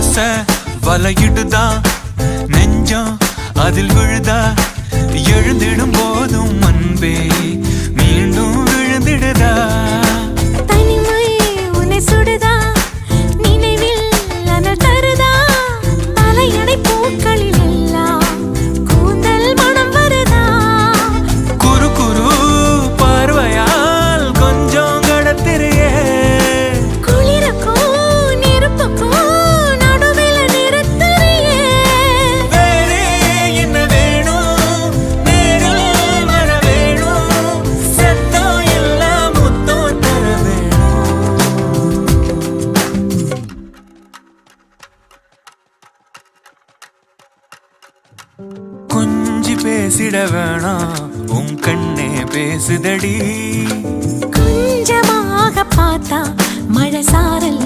ஆசை வலையிடுதா நெஞ்சம் அதில் விழுதா எழுந்திடும் போதும் அன்பே மீண்டும் விழுந்திடுதா தனிமை உன்னை சுடுதா நினைவில் அனல் தருதா தலையணை பூக்களில் எல்லாம் கூந்தல் மனம் வருதா குறு குறு பார்வையால் கொஞ்சம் கடத்திரியே குளிருக்கும் நெருப்புக்கும் நடுவில் நிறுத்துறியே வேறே என்ன வேணும் நேரில் வர வேணும் சத்தம் எல்லாம் முத்தம் தர வேணும் கொஞ்சி பேசிட வேணாம் உன் கண்ணே பேசுதடி கொஞ்சமாக பார்த்தா மழை சாரல்